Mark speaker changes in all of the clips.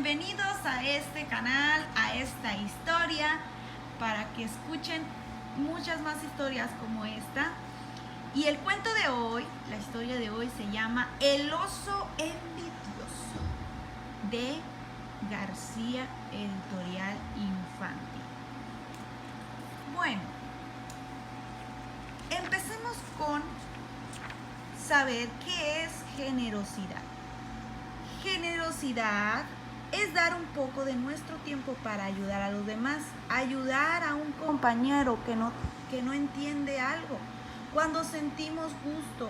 Speaker 1: bienvenidos a este canal, a esta historia, para que escuchen muchas más historias como esta. Y el cuento de hoy, la historia de hoy se llama El oso envidioso, de García Editorial Infantil. Bueno, empecemos con saber qué es generosidad. Generosidad es dar un poco de nuestro tiempo para ayudar a los demás, ayudar a un compañero que no entiende algo. Cuando sentimos gusto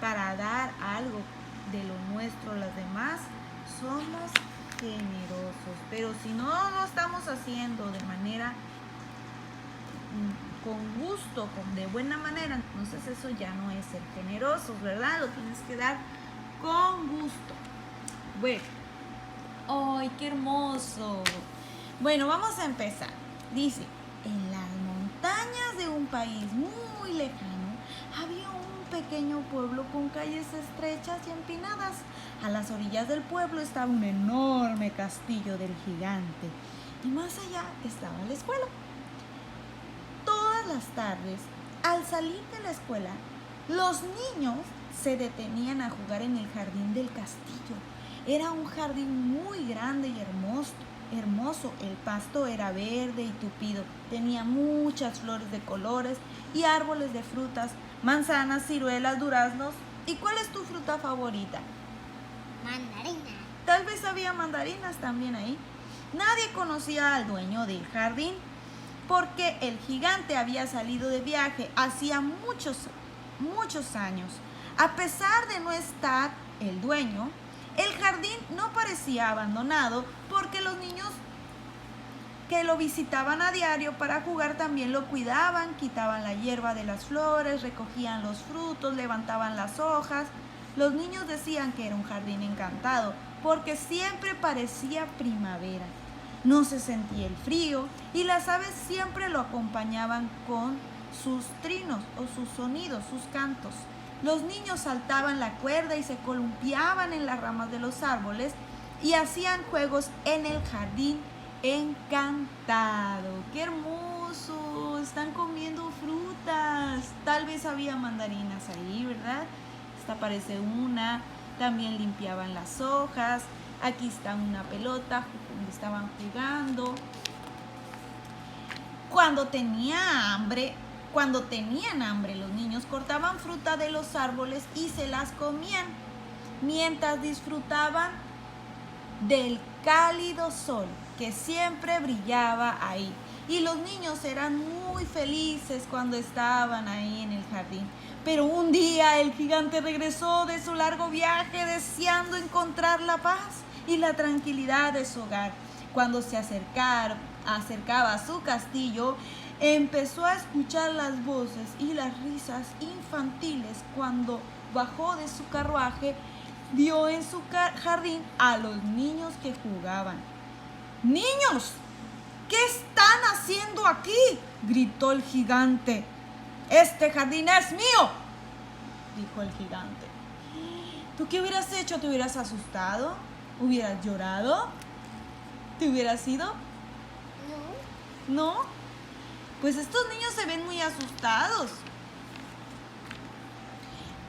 Speaker 1: para dar algo de lo nuestro a los demás, somos generosos. Pero si no lo estamos haciendo de manera con gusto, de buena manera, entonces eso ya no es ser generosos, ¿verdad? Lo tienes que dar con gusto. Bueno, ¡ay, qué hermoso! Bueno, vamos a empezar. Dice, en las montañas de un país muy lejano, había un pequeño pueblo con calles estrechas y empinadas. A las orillas del pueblo estaba un enorme castillo del gigante y más allá estaba la escuela. Todas las tardes, al salir de la escuela, los niños se detenían a jugar en el jardín del castillo. Era un jardín muy grande y hermoso. El pasto era verde y tupido. Tenía muchas flores de colores y árboles de frutas, manzanas, ciruelas, duraznos. ¿Y cuál es tu fruta favorita?
Speaker 2: Mandarina.
Speaker 1: Tal vez había mandarinas también ahí. Nadie conocía al dueño del jardín porque el gigante había salido de viaje hacía muchos años. A pesar de no estar el dueño, el jardín no parecía abandonado porque los niños que lo visitaban a diario para jugar también lo cuidaban, quitaban la hierba de las flores, recogían los frutos, levantaban las hojas. Los niños decían que era un jardín encantado porque siempre parecía primavera. No se sentía el frío y las aves siempre lo acompañaban con sus trinos o sus sonidos, sus cantos. Los niños saltaban la cuerda y se columpiaban en las ramas de los árboles y hacían juegos en el jardín encantado. ¡Qué hermoso! Están comiendo frutas. Tal vez había mandarinas ahí, ¿verdad? Esta parece una. También limpiaban las hojas. Aquí está una pelota donde estaban jugando. Cuando tenían hambre, los niños cortaban fruta de los árboles y se las comían, mientras disfrutaban del cálido sol que siempre brillaba ahí. Y los niños eran muy felices cuando estaban ahí en el jardín. Pero un día el gigante regresó de su largo viaje deseando encontrar la paz y la tranquilidad de su hogar. Cuando se acercaba a su castillo, empezó a escuchar las voces y las risas infantiles. Cuando bajó de su carruaje, vio en su jardín a los niños que jugaban. ¡Niños! ¿Qué están haciendo aquí?, gritó el gigante. ¡Este jardín es mío!, dijo el gigante. ¿Tú qué hubieras hecho? ¿Te hubieras asustado? ¿Hubieras llorado? ¿Te hubieras ido? ¿No? Pues estos niños se ven muy asustados.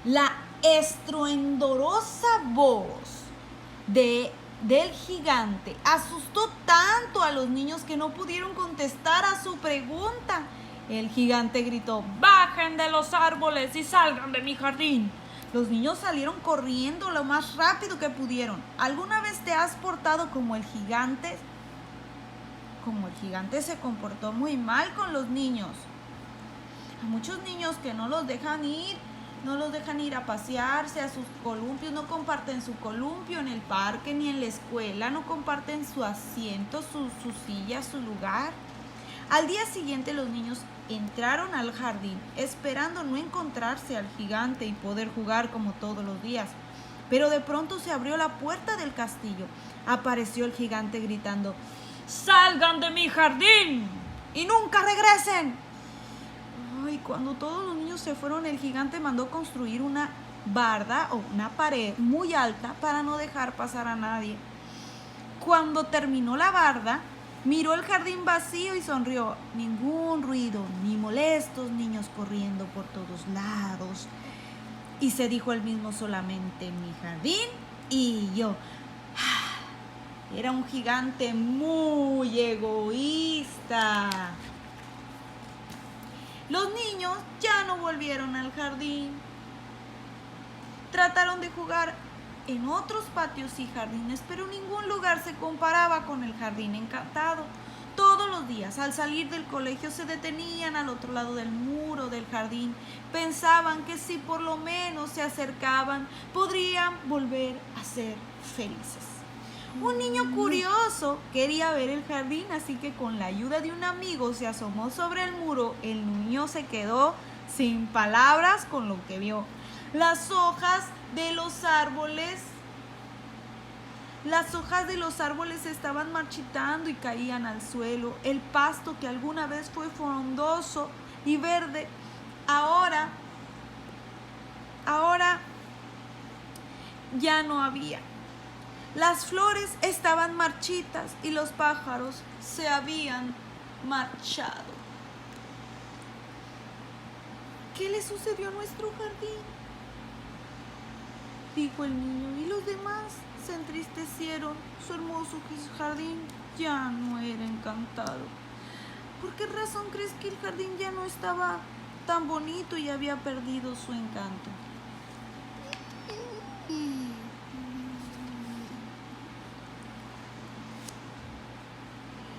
Speaker 1: La estruendosa voz del gigante asustó tanto a los niños que no pudieron contestar a su pregunta. El gigante gritó: ¡bajen de los árboles y salgan de mi jardín! Los niños salieron corriendo lo más rápido que pudieron. ¿Alguna vez te has portado como el gigante? Como el gigante se comportó muy mal con los niños. A muchos niños que no los dejan ir a pasearse a sus columpios, no comparten su columpio en el parque ni en la escuela, no comparten su asiento, su silla, su lugar. Al día siguiente los niños entraron al jardín esperando no encontrarse al gigante y poder jugar como todos los días. Pero de pronto se abrió la puerta del castillo. Apareció el gigante gritando: ¡salgan de mi jardín y nunca regresen! Ay, cuando todos los niños se fueron, el gigante mandó construir una barda o una pared muy alta para no dejar pasar a nadie. Cuando terminó la barda, miró el jardín vacío y sonrió. Ningún ruido, ni molestos niños corriendo por todos lados. Y se dijo él mismo: solamente mi jardín y yo. Era un gigante muy egoísta. Los niños ya no volvieron al jardín. Trataron de jugar en otros patios y jardines, pero ningún lugar se comparaba con el jardín encantado. Todos los días, al salir del colegio, se detenían al otro lado del muro del jardín. Pensaban que si por lo menos se acercaban, podrían volver a ser felices. Un niño curioso quería ver el jardín, así que con la ayuda de un amigo se asomó sobre el muro. El niño se quedó sin palabras con lo que vio. Las hojas de los árboles estaban marchitando y caían al suelo. El pasto que alguna vez fue frondoso y verde, ahora ya no había. Las flores estaban marchitas y los pájaros se habían marchado. ¿Qué le sucedió a nuestro jardín?, dijo el niño, y los demás se entristecieron. Su hermoso jardín ya no era encantado. ¿Por qué razón crees que el jardín ya no estaba tan bonito y había perdido su encanto?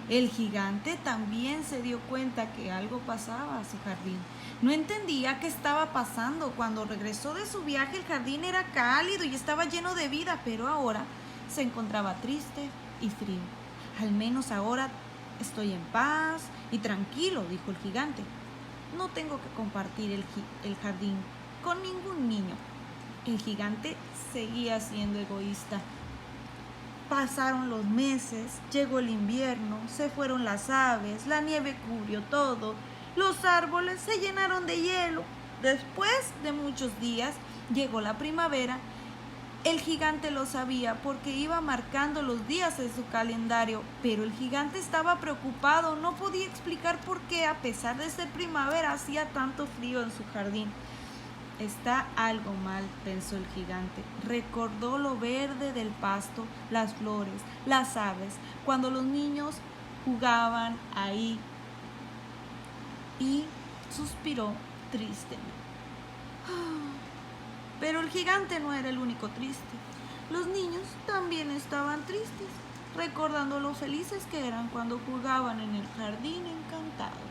Speaker 1: El gigante también se dio cuenta que algo pasaba a su jardín. No entendía qué estaba pasando. Cuando regresó de su viaje, el jardín era cálido y estaba lleno de vida, pero ahora se encontraba triste y frío. Al menos ahora estoy en paz y tranquilo, dijo el gigante. No tengo que compartir el jardín con ningún niño. El gigante seguía siendo egoísta. Pasaron los meses, llegó el invierno, se fueron las aves, la nieve cubrió todo, los árboles se llenaron de hielo. Después de muchos días llegó la primavera. El gigante lo sabía porque iba marcando los días en su calendario, pero el gigante estaba preocupado. No podía explicar por qué, a pesar de ser primavera, hacía tanto frío en su jardín. Está algo mal, pensó el gigante. Recordó lo verde del pasto, las flores, las aves, cuando los niños jugaban ahí, y suspiró tristemente. Pero el gigante no era el único triste. Los niños también estaban tristes, recordando lo felices que eran cuando jugaban en el jardín encantado.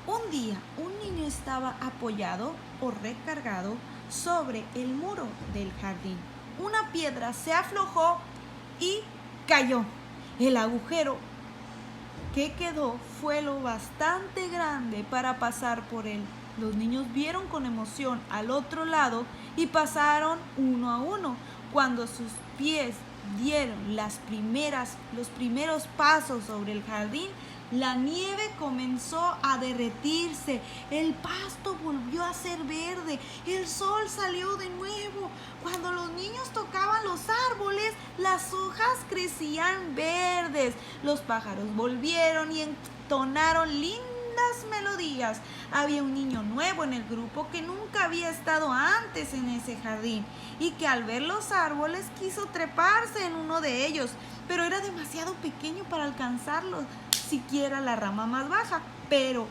Speaker 1: Un día, un niño estaba apoyado o recargado sobre el muro del jardín. Una piedra se aflojó y cayó. El agujero que quedó fue lo bastante grande para pasar por él. Los niños vieron con emoción al otro lado y pasaron uno a uno. Cuando sus pies dieron los primeros pasos sobre el jardín, la nieve comenzó a derretirse, el pasto volvió a ser verde, el sol salió de nuevo. Cuando los niños tocaban los árboles, las hojas crecían verdes. Los pájaros volvieron y entonaron lindas melodías. Había un niño nuevo en el grupo que nunca había estado antes en ese jardín y que al ver los árboles quiso treparse en uno de ellos, pero era demasiado pequeño para alcanzarlo siquiera la rama más baja. Pero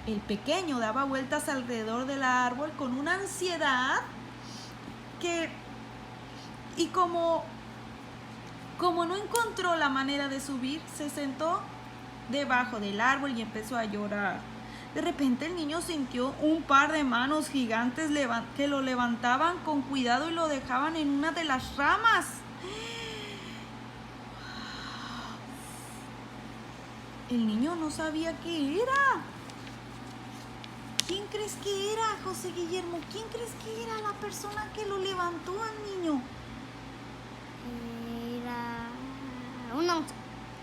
Speaker 1: el pequeño daba vueltas alrededor del árbol con una ansiedad y como no encontró la manera de subir, se sentó debajo del árbol y empezó a llorar. De repente el niño sintió un par de manos gigantes que lo levantaban con cuidado y lo dejaban en una de las ramas. El niño no sabía qué era. ¿Quién crees que era, José Guillermo? ¿Quién crees que era la persona que lo levantó al niño?
Speaker 2: Era un oso.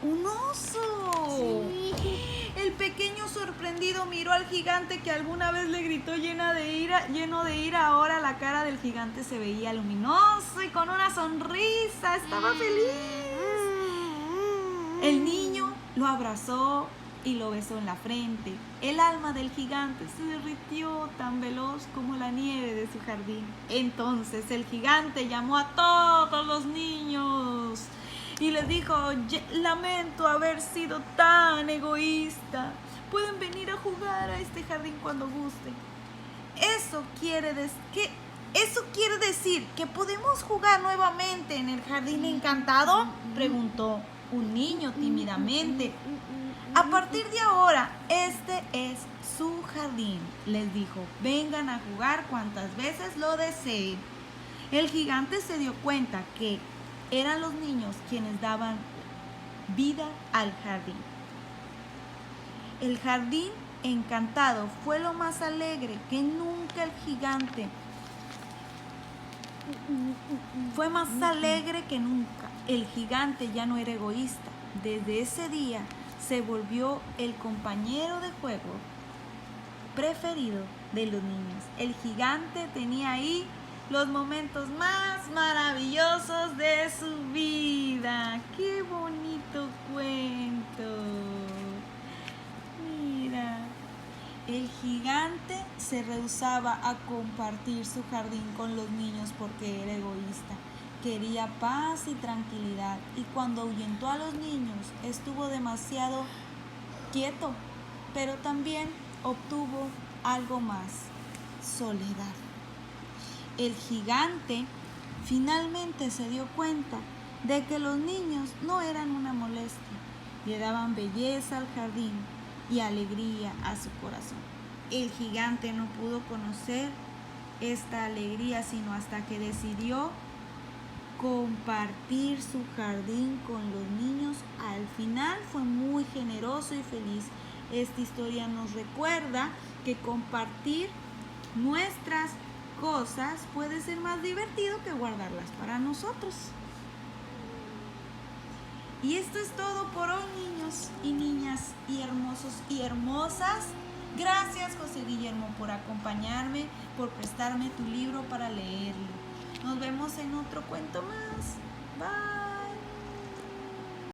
Speaker 1: ¡Un oso!
Speaker 2: Sí.
Speaker 1: El pequeño sorprendido miró al gigante que alguna vez le gritó lleno de ira. Ahora la cara del gigante se veía luminosa y con una sonrisa, estaba feliz. El niño lo abrazó y lo besó en la frente. El alma del gigante se derritió tan veloz como la nieve de su jardín. Entonces el gigante llamó a todos los niños y les dijo: lamento haber sido tan egoísta. Pueden venir a jugar a este jardín cuando gusten. ¿Eso quiere decir que podemos jugar nuevamente en el jardín encantado?, preguntó un niño tímidamente. A partir de ahora, este es su jardín, les dijo. Vengan a jugar cuantas veces lo deseen. El gigante se dio cuenta que eran los niños quienes daban vida al jardín. El jardín encantado fue lo más alegre que nunca. El gigante fue más alegre que nunca. El gigante ya no era egoísta. Desde ese día se volvió el compañero de juego preferido de los niños. El gigante tenía ahí los momentos más maravillosos de su vida. ¡Qué bonito cuento! Mira, el gigante se rehusaba a compartir su jardín con los niños porque era egoísta. Quería paz y tranquilidad, y cuando ahuyentó a los niños estuvo demasiado quieto, pero también obtuvo algo más: soledad. El gigante finalmente se dio cuenta de que los niños no eran una molestia, le daban belleza al jardín y alegría a su corazón. El gigante no pudo conocer esta alegría sino hasta que decidió compartir su jardín con los niños. Al final fue muy generoso y feliz. Esta historia nos recuerda que compartir nuestras cosas puede ser más divertido que guardarlas para nosotros. Y esto es todo por hoy, niños y niñas y hermosos y hermosas. Gracias, José Guillermo, por acompañarme, por prestarme tu libro para leerlo. Nos vemos en otro cuento más. Bye.